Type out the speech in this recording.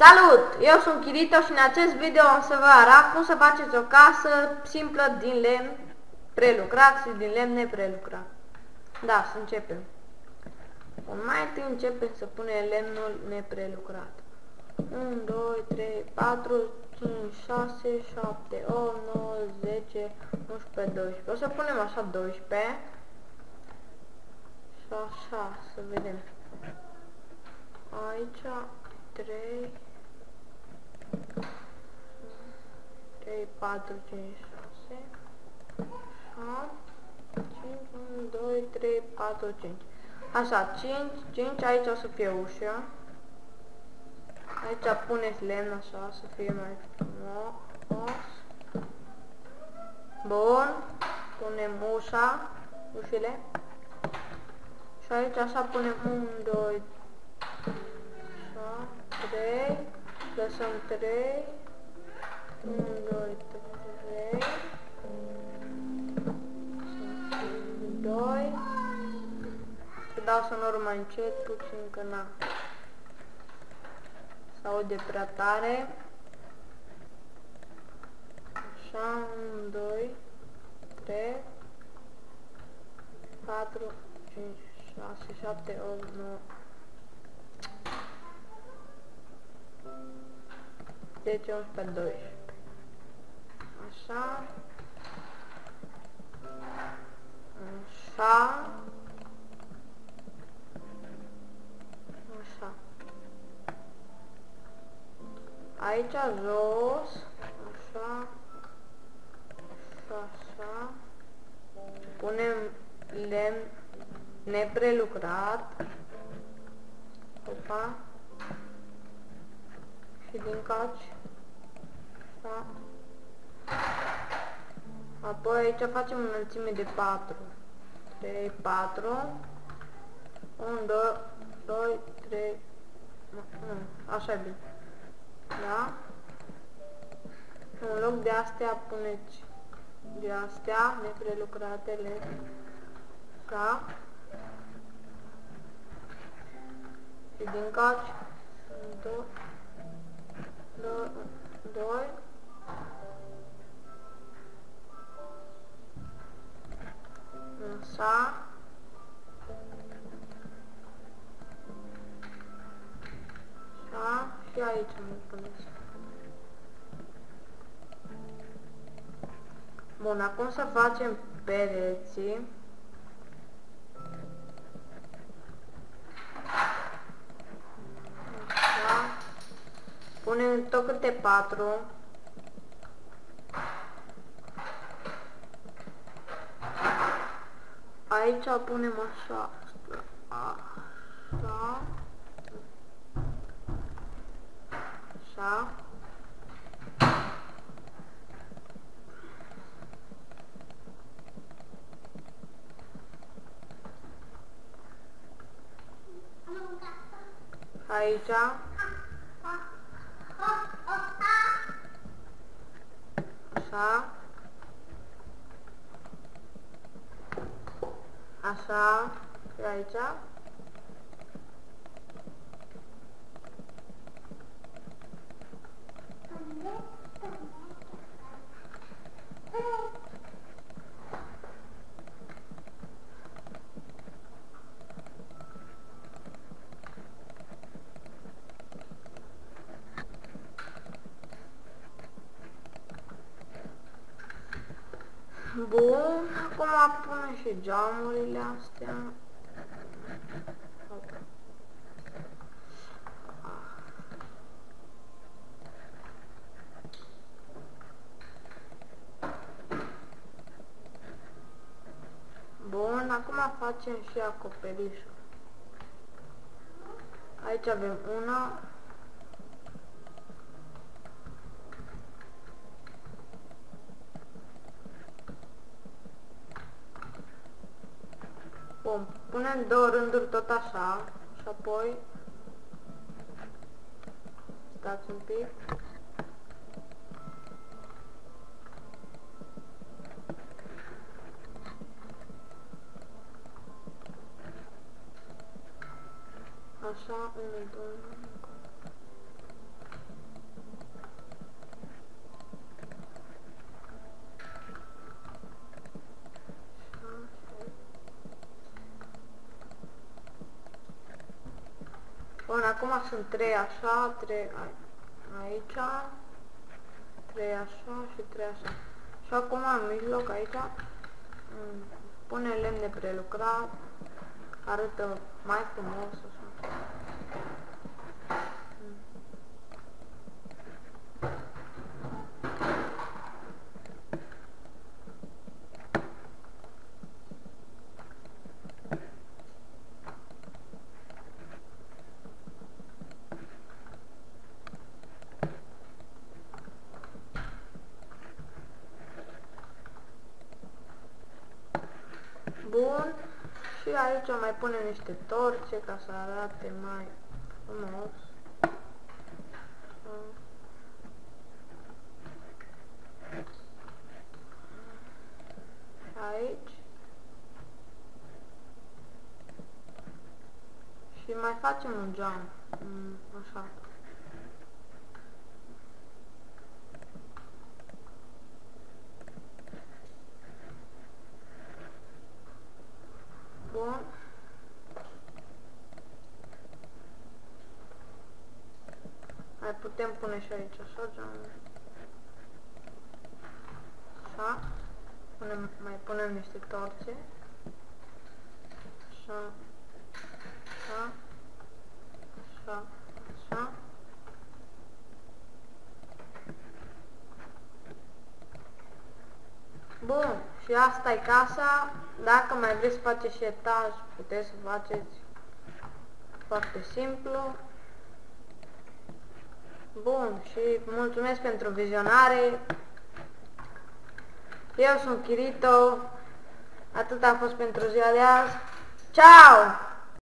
Salut! Eu sunt Chirito și în acest video o să vă arăt cum să faceți o casă simplă din lemn prelucrat și din lemn neprelucrat. Da, să începem. Mai întâi începem să punem lemnul neprelucrat. 1, 2, 3, 4, 5, 6, 7, 8, 9, 10, 11, 12. O să punem așa 12. Și așa, să vedem. Aici 3, 4, 5, 6, 7, 5, 1, 2, 3, 4, 5. Așa, 5, aici o să fie ușa. Aici puneți lemn așa, să fie mai frumos. Bun, punem ușile. Și aici așa punem 1, 2, 3, lăsăm 3, 1, 2, 3, 2, să dau sonorul mai încet, puțin că n-a s-aude prea tare. Așa, 1, 2, 3, 4, 5, 6, 7, 8, 9, 10, 11, 12. Așa. Așa. Așa. Aici jos. Așa. Și așa. Punem lemn neprelucrat. Opa. Și din caci. Așa. Apoi aici facem înălțime de 4. 3, 4. 1, 2, 3. Așa e bine. Da? În loc de astea puneți de astea neprelucratele. Da? Și din caci 2. Așa. Așa. Și aici mă puneți. Bun, acum să facem pereții. Așa. Punem tot câte 4. Aici punem așa. Așa. Așa. Aici. Așa. Așa. Și aici. Bun, acum punem și geamurile astea. Bun, acum facem și acoperișul. Aici avem una. Bun, punem 2 rânduri tot așa și apoi stați un pic. Așa, 1, 2, acum sunt 3 așa, 3 aici, 3 așa și 3 așa. Și acum în mijloc aici punem lemn de prelucrat, arată mai frumos așa. Bun, și aici mai punem niște torțe ca să arate mai frumos. Aici. Și mai facem un geam, așa. Bun. Mai putem pune și aici așa geamul. Așa. Mai punem niște torțe. Așa. Așa. Așa. Așa. Bun. Și asta e casa. Dacă mai vreți să faceți și etaj, puteți să faceți foarte simplu. Bun. Și mulțumesc pentru vizionare. Eu sunt Chirito. Atât a fost pentru ziua de azi. Ciao!